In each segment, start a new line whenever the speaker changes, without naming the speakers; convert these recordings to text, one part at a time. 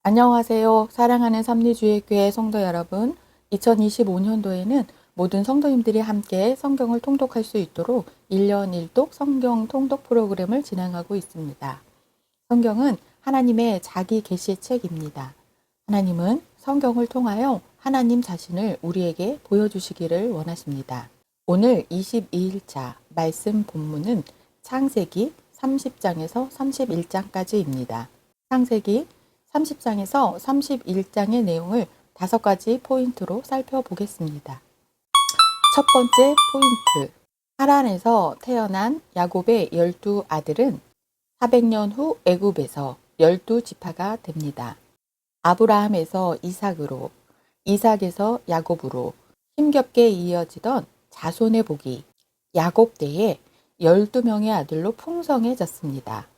안녕하세요. 사랑하는 삼리주의교회 성도 여러분. 2025년도에는 모든 성도님들이 함께 성경을 통독할 수 있도록 1년 1독 성경 통독 프로그램을 진행하고 있습니다. 성경은 하나님의 자기 계시의 책입니다. 하나님은 성경을 통하여 하나님 자신을 우리에게 보여주시기를 원하십니다. 오늘 22일차 말씀 본문은 창세기 30장에서 31장까지입니다. 창세기 30장에서 31장의 내용을 5가지 포인트로 살펴보겠습니다. 첫 번째 포인트, 하란에서 태어난 야곱의 12아들은 400년 후 애굽에서 12지파가 됩니다. 아브라함에서 이삭으로, 이삭에서 야곱으로 힘겹게 이어지던 자손의 복이 야곱 때에 12명의 아들로 풍성해졌습니다.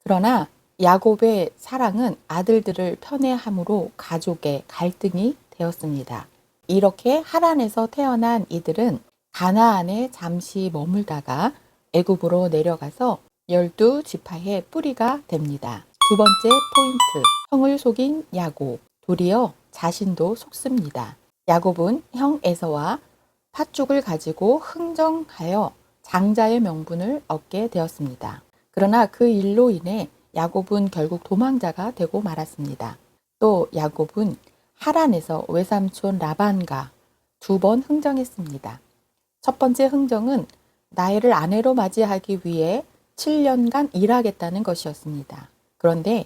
그러나 야곱의 사랑은 아들들을 편애함으로 가족의 갈등이 되었습니다. 이렇게 하란에서 태어난 이들은 가나안에 잠시 머물다가 애굽으로 내려가서 12지파의 뿌리가 됩니다. 두 번째 포인트, 형을 속인 야곱, 도리어 자신도 속습니다. 야곱은 형 에서와 팥죽을 가지고 흥정하여 장자의 명분을 얻게 되었습니다. 그러나 그 일로 인해 야곱은 결국 도망자가 되고 말았습니다. 또 야곱은 하란에서 외삼촌 라반과 2번 흥정했습니다. 첫 번째 흥정은 나이를 아내로 맞이하기 위해 7년간 일하겠다는 것이었습니다. 그런데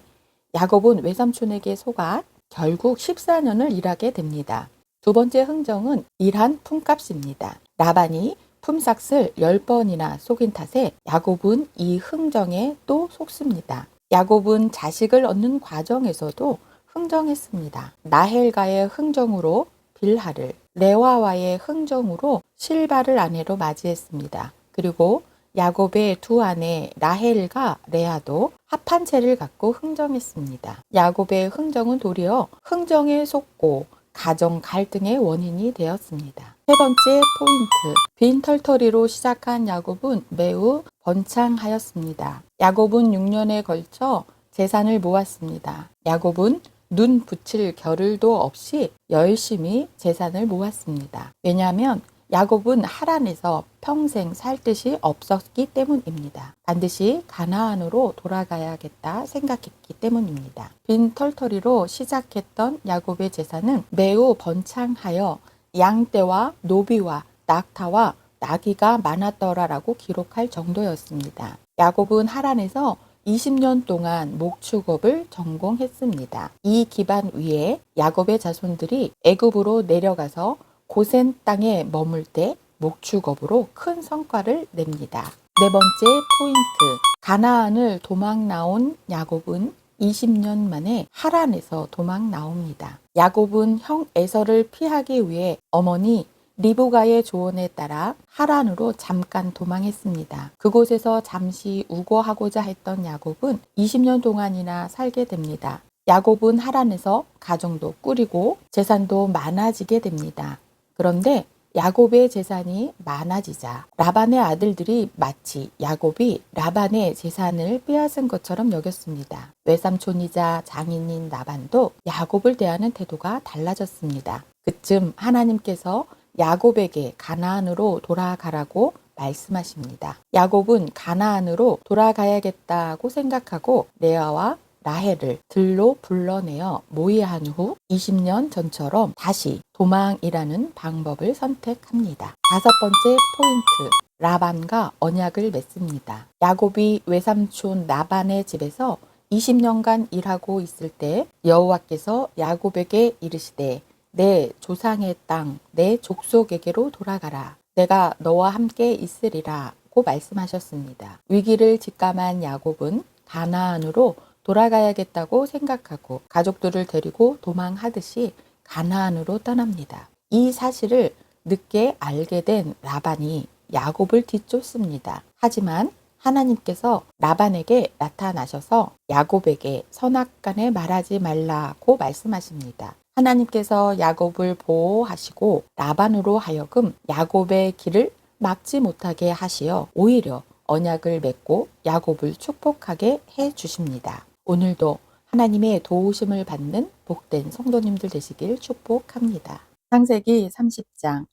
야곱은 외삼촌에게 속아 결국 14년을 일하게 됩니다. 두 번째 흥정은 일한 품값입니다. 라반이 품삯을 10번이나 속인 탓에 야곱은 이 흥정에 또 속습니다. 야곱은 자식을 얻는 과정에서도 흥정했습니다. 라헬과의 흥정으로 빌하를, 레와와의 흥정으로 실바를 아내로 맞이했습니다. 그리고 야곱의 두 아내 라헬과 레아도 합한 채를 갖고 흥정했습니다. 야곱의 흥정은 도리어 흥정에 속고 가정 갈등의 원인이 되었습니다. 세 번째 포인트, 빈털터리로 시작한 야곱은 매우 번창하였습니다. 야곱은 6년에 걸쳐 재산을 모았습니다. 야곱은 눈 붙일 겨를도 없이 열심히 재산을 모았습니다. 왜냐하면 야곱은 하란에서 평생 살 뜻이 없었기 때문입니다. 반드시 가나안으로 돌아가야겠다 생각했기 때문입니다. 빈털터리로 시작했던 야곱의 재산은 매우 번창하여 양떼와 노비와 낙타와 나귀가 많았더라라고 기록할 정도였습니다. 야곱은 하란에서 20년 동안 목축업을 전공했습니다. 이 기반 위에 야곱의 자손들이 애굽으로 내려가서 고센 땅에 머물 때 목축업으로 큰 성과를 냅니다. 네 번째 포인트, 가나안을 도망 나온 야곱은 20년 만에 하란에서 도망 나옵니다. 야곱은 형 에서를 피하기 위해 어머니 리브가의 조언에 따라 하란으로 잠깐 도망했습니다. 그곳에서 잠시 우거하고자 했던 야곱은 20년 동안이나 살게 됩니다. 야곱은 하란에서 가정도 꾸리고 재산도 많아지게 됩니다. 그런데 야곱의 재산이 많아지자 라반의 아들들이 마치 야곱이 라반의 재산을 빼앗은 것처럼 여겼습니다. 외삼촌이자 장인인 라반도 야곱을 대하는 태도가 달라졌습니다. 그쯤 하나님께서 야곱에게 가나안으로 돌아가라고 말씀하십니다. 야곱은 가나안으로 돌아가야겠다고 생각하고 레아와 라헬을 들로 불러내어 모의한 후 20년 전처럼 다시 도망이라는 방법을 선택합니다. 다섯 번째 포인트, 라반과 언약을 맺습니다. 야곱이 외삼촌 라반의 집에서 20년간 일하고 있을 때 여호와께서 야곱에게 이르시되 내 조상의 땅, 내 족속에게로 돌아가라. 내가 너와 함께 있으리라고 말씀하셨습니다. 위기를 직감한 야곱은 가나안으로 돌아가야겠다고 생각하고 가족들을 데리고 도망하듯이 가나안으로 떠납니다. 이 사실을 늦게 알게 된 라반이 야곱을 뒤쫓습니다. 하지만 하나님께서 라반에게 나타나셔서 야곱에게 선악간에 말하지 말라고 말씀하십니다. 하나님께서 야곱을 보호하시고 라반으로 하여금 야곱의 길을 막지 못하게 하시어 오히려 언약을 맺고 야곱을 축복하게 해 주십니다. 오늘도 하나님의 도우심을 받는 복된 성도님들 되시길 축복합니다. 창세기 30장.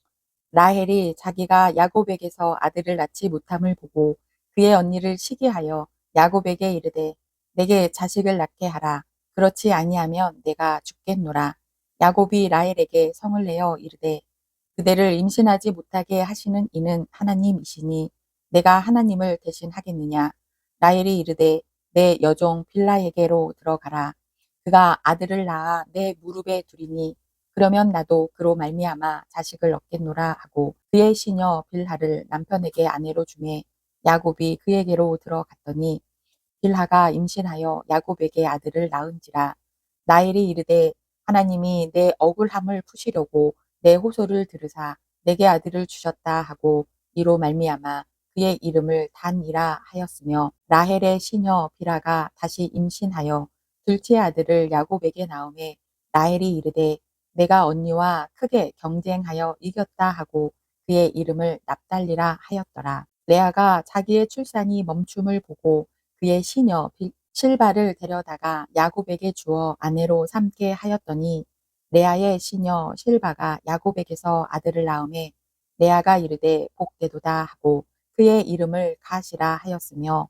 라헬이 자기가 야곱에게서 아들을 낳지 못함을 보고 그의 언니를 시기하여 야곱에게 이르되 내게 자식을 낳게 하라. 그렇지 아니하면 내가 죽겠노라. 야곱이 라헬에게 성을 내어 이르되 그대를 임신하지 못하게 하시는 이는 하나님이시니 내가 하나님을 대신하겠느냐. 라헬이 이르되 내 여종 빌라에게로 들어가라. 그가 아들을 낳아 내 무릎에 두리니 그러면 나도 그로 말미암아 자식을 얻겠노라 하고 그의 시녀 빌하를 남편에게 아내로 주매 야곱이 그에게로 들어갔더니 빌하가 임신하여 야곱에게 아들을 낳은지라. 라헬이 이르되 하나님이 내 억울함을 푸시려고 내 호소를 들으사 내게 아들을 주셨다 하고 이로 말미암아 그의 이름을 단이라 하였으며 라헬의 시녀 빌하가 다시 임신하여 둘째 아들을 야곱에게 낳음에 라헬이 이르되 내가 언니와 크게 경쟁하여 이겼다 하고 그의 이름을 납달리라 하였더라. 레아가 자기의 출산이 멈춤을 보고 그의 시녀 실바를 데려다가 야곱에게 주어 아내로 삼게 하였더니 레아의 시녀 실바가 야곱에게서 아들을 낳음에 레아가 이르되 복되도다 하고 그의 이름을 가시라 하였으며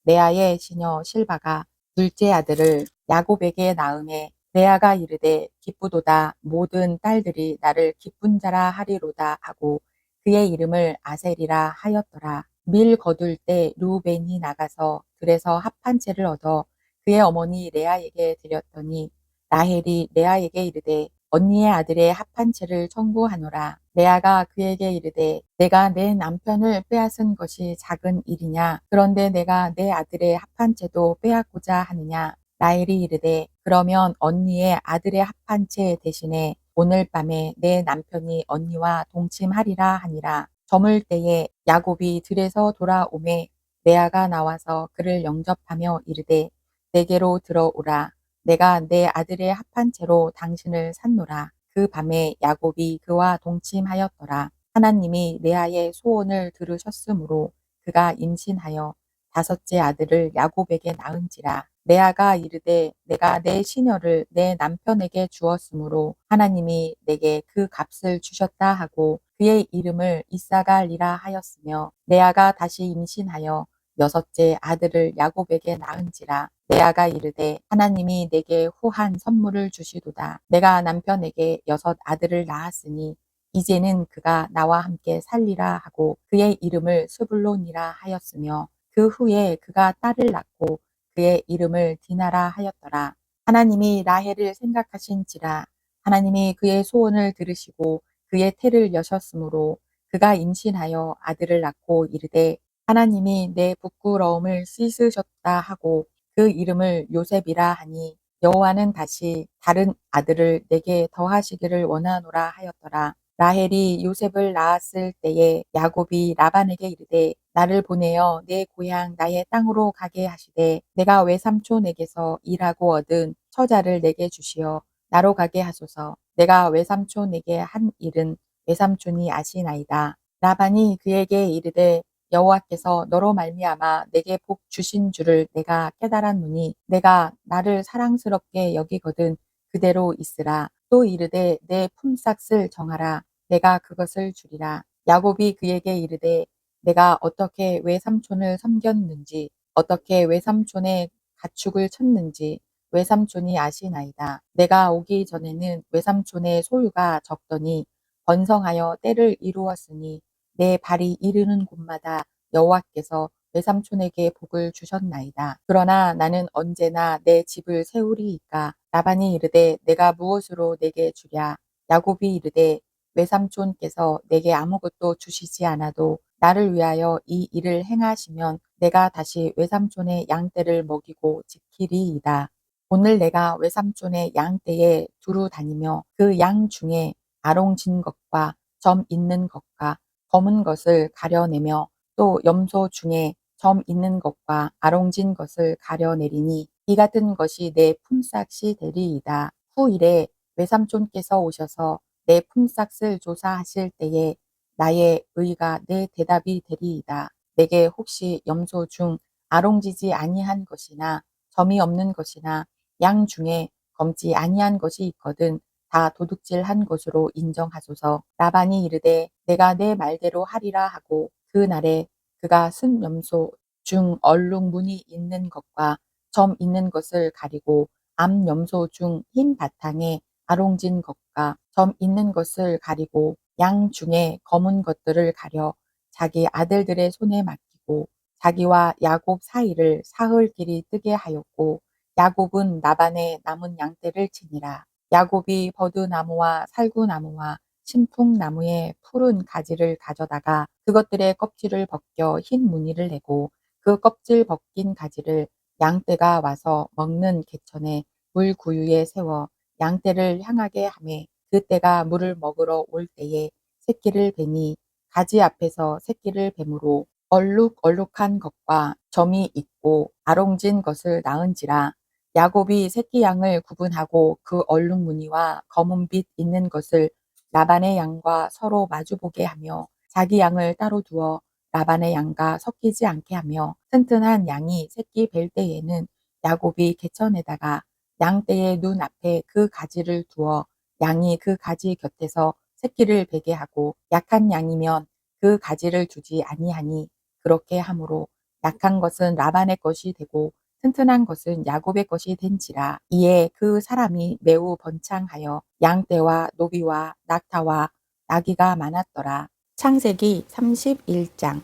레아의 시녀 실바가 둘째 아들을 야곱에게 낳음에 레아가 이르되 기쁘도다 모든 딸들이 나를 기쁜 자라 하리로다 하고 그의 이름을 아셀이라 하였더라. 밀 거둘 때 루벤이 나가서 들에서 합한 채를 얻어 그의 어머니 레아에게 드렸더니 라헬이 레아에게 이르되 언니의 아들의 합한 채를 청구하노라. 레아가 그에게 이르되 내가 내 남편을 빼앗은 것이 작은 일이냐. 그런데 내가 내 아들의 합한 채도 빼앗고자 하느냐. 라헬이 이르되 그러면 언니의 아들의 합한 채 대신에 오늘 밤에 내 남편이 언니와 동침하리라 하니라. 저물 때에 야곱이 들에서 돌아오매 레아가 나와서 그를 영접하며 이르되 내게로 들어오라. 내가 내 아들의 합한 채로 당신을 샀노라. 그 밤에 야곱이 그와 동침하였더라. 하나님이 레아의 소원을 들으셨으므로 그가 임신하여 다섯째 아들을 야곱에게 낳은지라. 레아가 이르되 내가 내 시녀를 내 남편에게 주었으므로 하나님이 내게 그 값을 주셨다 하고 그의 이름을 이사갈이라 하였으며 레아가 다시 임신하여 여섯째 아들을 야곱에게 낳은지라. 레아가 이르되 하나님이 내게 후한 선물을 주시도다. 내가 남편에게 여섯 아들을 낳았으니 이제는 그가 나와 함께 살리라 하고 그의 이름을 스불론이라 하였으며 그 후에 그가 딸을 낳고 그의 이름을 디나라 하였더라. 하나님이 라헬을 생각하신지라. 하나님이 그의 소원을 들으시고 그의 태를 여셨으므로 그가 임신하여 아들을 낳고 이르되 하나님이 내 부끄러움을 씻으셨다 하고 그 이름을 요셉이라 하니 여호와는 다시 다른 아들을 내게 더하시기를 원하노라 하였더라. 라헬이 요셉을 낳았을 때에 야곱이 라반에게 이르되 나를 보내어 내 고향 나의 땅으로 가게 하시되 내가 외삼촌에게서 일하고 얻은 처자를 내게 주시어 나로 가게 하소서. 내가 외삼촌에게 한 일은 외삼촌이 아시나이다. 라반이 그에게 이르되 여호와께서 너로 말미암아 내게 복 주신 줄을 내가 깨달았노니 내가 나를 사랑스럽게 여기거든 그대로 있으라. 또 이르되 내 품삯을 정하라. 내가 그것을 주리라. 야곱이 그에게 이르되 내가 어떻게 외삼촌을 섬겼는지 어떻게 외삼촌의 가축을 쳤는지 외삼촌이 아시나이다. 내가 오기 전에는 외삼촌의 소유가 적더니 번성하여 때를 이루었으니 내 발이 이르는 곳마다 여호와께서 외삼촌에게 복을 주셨나이다. 그러나 나는 언제나 내 집을 세우리이까. 라반이 이르되 내가 무엇으로 내게 주랴. 야곱이 이르되 외삼촌께서 내게 아무것도 주시지 않아도 나를 위하여 이 일을 행하시면 내가 다시 외삼촌의 양떼를 먹이고 지키리이다. 오늘 내가 외삼촌의 양떼에 두루 다니며 그 양 중에 아롱진 것과 점 있는 것과 검은 것을 가려내며 또 염소 중에 점 있는 것과 아롱진 것을 가려내리니 이 같은 것이 내 품삯이 되리이다. 후일에 외삼촌께서 오셔서 내 품삯을 조사하실 때에 나의 의가 내 대답이 되리이다. 내게 혹시 염소 중 아롱지지 아니한 것이나 점이 없는 것이나 양 중에 검지 아니한 것이 있거든 다 도둑질한 것으로 인정하소서. 라반이 이르되 내가 내 말대로 하리라 하고 그 날에 그가 순 염소 중 얼룩무늬 있는 것과 점 있는 것을 가리고 암 염소 중 흰 바탕에 아롱진 것과 점 있는 것을 가리고 양 중에 검은 것들을 가려 자기 아들들의 손에 맡기고 자기와 야곱 사이를 사흘 길이 뜨게 하였고 야곱은 나반의 남은 양떼를 치니라. 야곱이 버드나무와 살구나무와 신풍나무의 푸른 가지를 가져다가 그것들의 껍질을 벗겨 흰 무늬를 내고 그 껍질 벗긴 가지를 양떼가 와서 먹는 개천에 물 구유에 세워 양떼를 향하게 하매 그 떼가 물을 먹으러 올 때에 새끼를 베니 가지 앞에서 새끼를 뱀으로 얼룩얼룩한 것과 점이 있고 아롱진 것을 낳은지라. 야곱이 새끼 양을 구분하고 그 얼룩 무늬와 검은빛 있는 것을 라반의 양과 서로 마주보게 하며 자기 양을 따로 두어 라반의 양과 섞이지 않게 하며 튼튼한 양이 새끼 뵐 때에는 야곱이 개천에다가 양떼의 눈 앞에 그 가지를 두어 양이 그 가지 곁에서 새끼를 베게 하고 약한 양이면 그 가지를 두지 아니하니 그렇게 함으로 약한 것은 라반의 것이 되고 튼튼한 것은 야곱의 것이 된지라. 이에 그 사람이 매우 번창하여 양떼와 노비와 낙타와 나귀가 많았더라. 창세기 31장.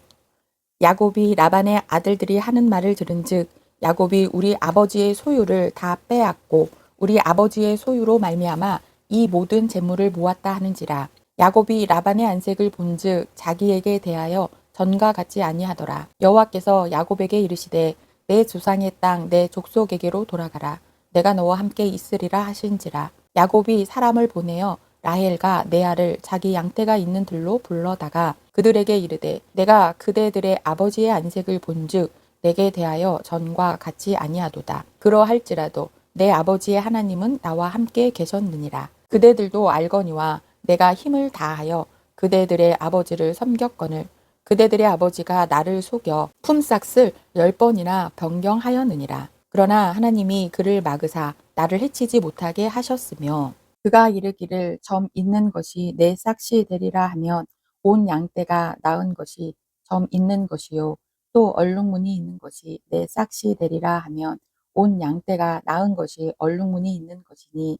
야곱이 라반의 아들들이 하는 말을 들은즉 야곱이 우리 아버지의 소유를 다 빼앗고 우리 아버지의 소유로 말미암아 이 모든 재물을 모았다 하는지라. 야곱이 라반의 안색을 본즉 자기에게 대하여 전과 같지 아니하더라. 여호와께서 야곱에게 이르시되 내 조상의 땅 내 족속에게로 돌아가라. 내가 너와 함께 있으리라 하신지라. 야곱이 사람을 보내어 라헬과 레아를 자기 양떼가 있는 들로 불러다가 그들에게 이르되 내가 그대들의 아버지의 안색을 본즉 내게 대하여 전과 같지 아니하도다. 그러할지라도 내 아버지의 하나님은 나와 함께 계셨느니라. 그대들도 알거니와 내가 힘을 다하여 그대들의 아버지를 섬겼거늘 그대들의 아버지가 나를 속여 품삯을 10번이나 변경하였느니라. 그러나 하나님이 그를 막으사 나를 해치지 못하게 하셨으며 그가 이르기를 점 있는 것이 내 삭시 되리라 하면 온 양떼가 낳은 것이 점 있는 것이요 또 얼룩무늬 있는 것이 내 삭시 되리라 하면 온 양떼가 낳은 것이 얼룩무늬 있는 것이니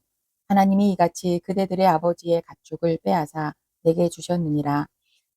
하나님이 이같이 그대들의 아버지의 가축을 빼앗아 내게 주셨느니라.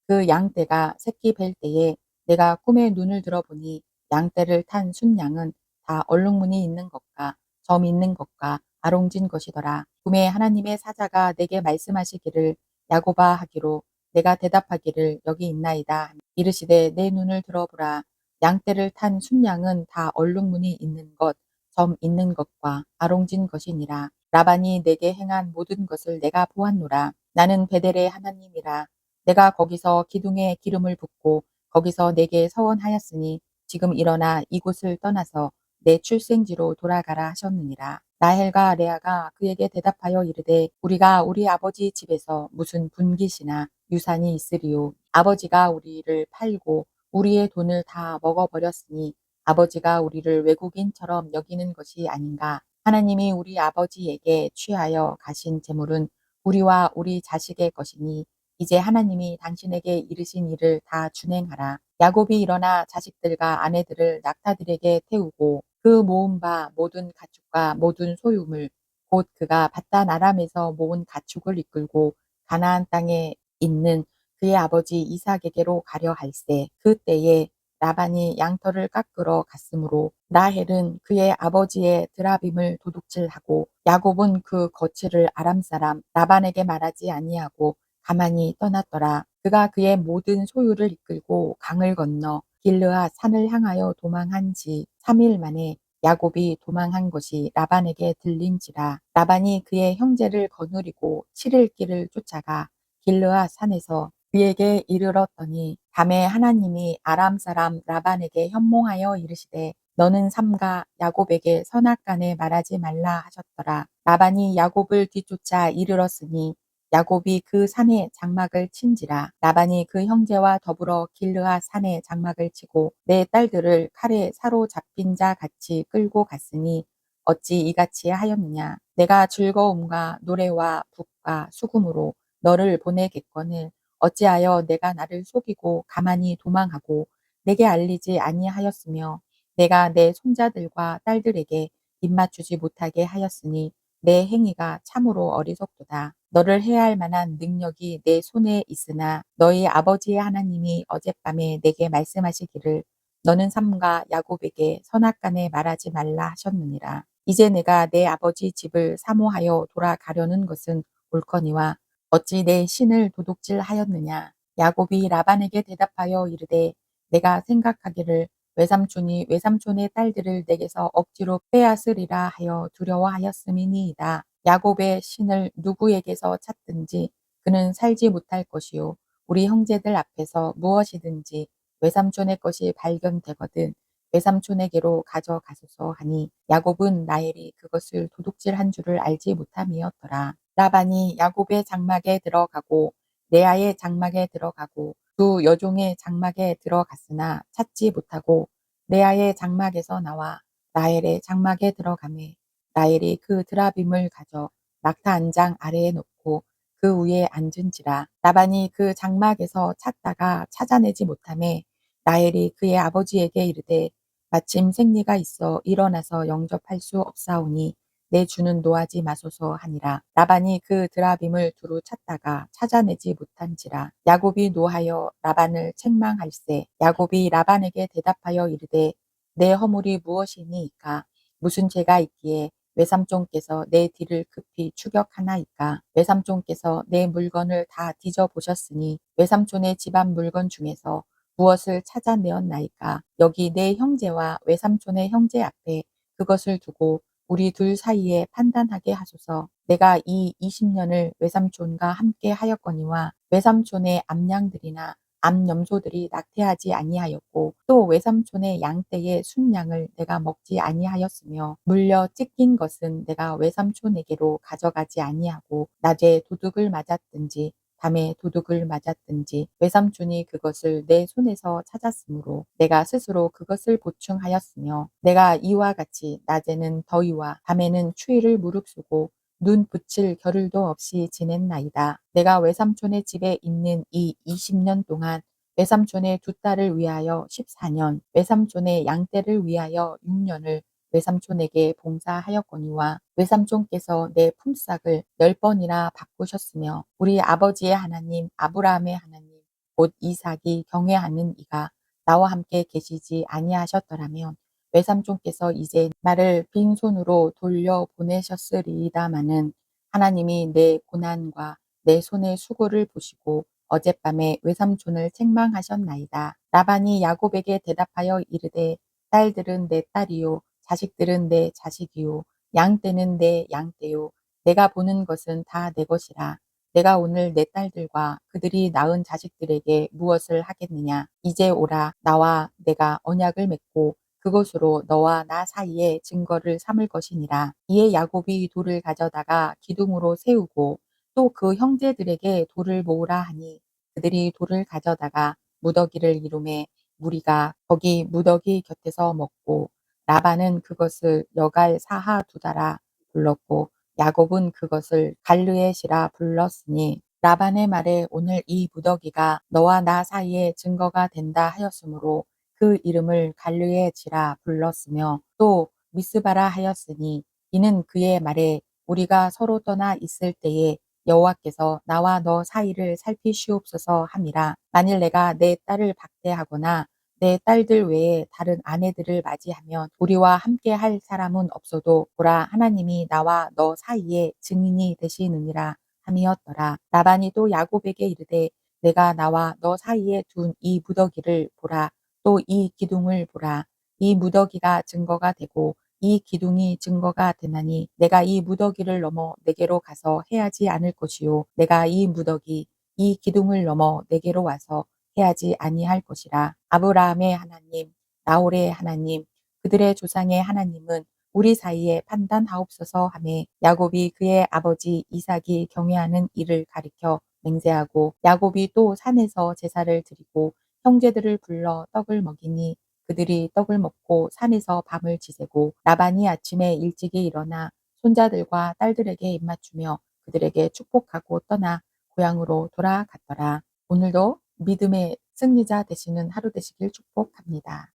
그 양떼가 새끼 뵐 때에 내가 꿈에 눈을 들어보니 양떼를 탄 순양은 다 얼룩무늬 있는 것과 점 있는 것과 아롱진 것이더라. 꿈에 하나님의 사자가 내게 말씀하시기를 야곱아 하기로 내가 대답하기를 여기 있나이다. 이르시되 내 눈을 들어보라. 양떼를 탄 순양은 다 얼룩무늬 있는 것, 점 있는 것과 아롱진 것이니라. 라반이 내게 행한 모든 것을 내가 보았노라. 나는 베델의 하나님이라. 내가 거기서 기둥에 기름을 붓고 거기서 내게 서원하였으니 지금 일어나 이곳을 떠나서 내 출생지로 돌아가라 하셨느니라. 라헬과 레아가 그에게 대답하여 이르되 우리가 우리 아버지 집에서 무슨 분깃이나 유산이 있으리요. 아버지가 우리를 팔고 우리의 돈을 다 먹어버렸으니 아버지가 우리를 외국인처럼 여기는 것이 아닌가. 하나님이 우리 아버지에게 취하여 가신 재물은 우리와 우리 자식의 것이니 이제 하나님이 당신에게 이르신 일을 다 준행하라. 야곱이 일어나 자식들과 아내들을 낙타들에게 태우고 그 모은 바 모든 가축과 모든 소유물 곧 그가 바단 아람에서 모은 가축을 이끌고 가나안 땅에 있는 그의 아버지 이삭에게로 가려 할세. 그때에 라반이 양털을 깎으러 갔으므로 라헬은 그의 아버지의 드라빔을 도둑질하고 야곱은 그 거취를 아람 사람 라반에게 말하지 아니하고 가만히 떠났더라. 그가 그의 모든 소유를 이끌고 강을 건너 길르앗 산을 향하여 도망한 지 3일 만에 야곱이 도망한 것이 라반에게 들린지라. 라반이 그의 형제를 거느리고 7일 길을 쫓아가 길르앗 산에서 그에게 이르렀더니 밤에 하나님이 아람 사람 라반에게 현몽하여 이르시되 너는 삼가 야곱에게 선악간에 말하지 말라 하셨더라. 라반이 야곱을 뒤쫓아 이르렀으니 야곱이 그 산에 장막을 친지라. 라반이 그 형제와 더불어 길르앗 산에 장막을 치고 내 딸들을 칼에 사로잡힌 자 같이 끌고 갔으니 어찌 이같이 하였느냐. 내가 즐거움과 노래와 북과 수금으로 너를 보내겠거늘 어찌하여 내가 나를 속이고 가만히 도망하고 내게 알리지 아니하였으며 내가 내 손자들과 딸들에게 입맞추지 못하게 하였으니 내 행위가 참으로 어리석도다. 너를 해할 만한 능력이 내 손에 있으나 너희 아버지의 하나님이 어젯밤에 내게 말씀하시기를 너는 삼가 야곱에게 선악간에 말하지 말라 하셨느니라. 이제 내가 내 아버지 집을 사모하여 돌아가려는 것은 옳거니와 어찌 내 신을 도둑질하였느냐. 야곱이 라반에게 대답하여 이르되 내가 생각하기를 외삼촌이 외삼촌의 딸들을 내게서 억지로 빼앗으리라 하여 두려워하였음이니이다. 야곱의 신을 누구에게서 찾든지 그는 살지 못할 것이요 우리 형제들 앞에서 무엇이든지 외삼촌의 것이 발견되거든 외삼촌에게로 가져가소서 하니 야곱은 라헬이 그것을 도둑질한 줄을 알지 못함이었더라. 라반이 야곱의 장막에 들어가고 레아의 장막에 들어가고 두 여종의 장막에 들어갔으나 찾지 못하고 레아의 장막에서 나와 라헬의 장막에 들어가매 라헬이 그 드라빔을 가져 낙타 한 장 아래에 놓고 그 위에 앉은지라. 라반이 그 장막에서 찾다가 찾아내지 못하매 라헬이 그의 아버지에게 이르되 마침 생리가 있어 일어나서 영접할 수 없사오니 내 주는 노하지 마소서 하니라. 라반이 그 드라빔을 두루 찾다가 찾아내지 못한지라. 야곱이 노하여 라반을 책망할세. 야곱이 라반에게 대답하여 이르되 내 허물이 무엇이니이까? 무슨 죄가 있기에 외삼촌께서 내 뒤를 급히 추격하나이까? 외삼촌께서 내 물건을 다 뒤져보셨으니 외삼촌의 집안 물건 중에서 무엇을 찾아내었나이까? 여기 내 형제와 외삼촌의 형제 앞에 그것을 두고 우리 둘 사이에 판단하게 하소서. 내가 이 20년을 외삼촌과 함께 하였거니와 외삼촌의 암양들이나 암염소들이 낙태하지 아니하였고 또 외삼촌의 양떼의 순양을 내가 먹지 아니하였으며 물려 찢긴 것은 내가 외삼촌에게로 가져가지 아니하고 낮에 도둑을 맞았든지 밤에 도둑을 맞았든지 외삼촌이 그것을 내 손에서 찾았으므로 내가 스스로 그것을 보충하였으며 내가 이와 같이 낮에는 더위와 밤에는 추위를 무릅쓰고 눈 붙일 겨를도 없이 지냈나이다. 내가 외삼촌의 집에 있는 이 20년 동안 외삼촌의 두 딸을 위하여 14년, 외삼촌의 양떼를 위하여 6년을 외삼촌에게 봉사하였거니와 외삼촌께서 내 품삯을 10번이나 바꾸셨으며 우리 아버지의 하나님 아브라함의 하나님 곧 이삭이 경외하는 이가 나와 함께 계시지 아니하셨더라면 외삼촌께서 이제 나를 빈손으로 돌려보내셨으리이다마는 하나님이 내 고난과 내 손의 수고를 보시고 어젯밤에 외삼촌을 책망하셨나이다. 라반이 야곱에게 대답하여 이르되 딸들은 내 딸이요 자식들은 내 자식이요 양떼는 내 양떼요 내가 보는 것은 다 내 것이라. 내가 오늘 내 딸들과 그들이 낳은 자식들에게 무엇을 하겠느냐. 이제 오라 나와 내가 언약을 맺고 그것으로 너와 나 사이에 증거를 삼을 것이니라. 이에 야곱이 돌을 가져다가 기둥으로 세우고 또 그 형제들에게 돌을 모으라 하니 그들이 돌을 가져다가 무더기를 이루매 무리가 거기 무더기 곁에서 먹고 라반은 그것을 여갈 사하 두다라 불렀고 야곱은 그것을 갈르엣이라 불렀으니 라반의 말에 오늘 이 무더기가 너와 나 사이에 증거가 된다 하였으므로 그 이름을 갈르엣이라 불렀으며 또 미스바라 하였으니 이는 그의 말에 우리가 서로 떠나 있을 때에 여호와께서 나와 너 사이를 살피시옵소서 함이라. 만일 내가 내 딸을 박대하거나 내 딸들 외에 다른 아내들을 맞이하면 우리와 함께 할 사람은 없어도 보라 하나님이 나와 너 사이에 증인이 되시느니라 함이었더라. 라반이 또 야곱에게 이르되 내가 나와 너 사이에 둔 이 무더기를 보라. 또 이 기둥을 보라. 이 무더기가 증거가 되고 이 기둥이 증거가 되나니 내가 이 무더기를 넘어 내게로 가서 해하지 않을 것이요 내가 이 무더기 이 기둥을 넘어 내게로 와서 해하지 아니할 것이라. 아브라함의 하나님, 나홀의 하나님, 그들의 조상의 하나님은 우리 사이에 판단하옵소서 하매 야곱이 그의 아버지 이삭이 경외하는 일을 가리켜 맹세하고 야곱이 또 산에서 제사를 드리고 형제들을 불러 떡을 먹이니 그들이 떡을 먹고 산에서 밤을 지새고 라반이 아침에 일찍이 일어나 손자들과 딸들에게 입맞추며 그들에게 축복하고 떠나 고향으로 돌아갔더라. 오늘도 믿음의 승리자 되시는 하루 되시길 축복합니다.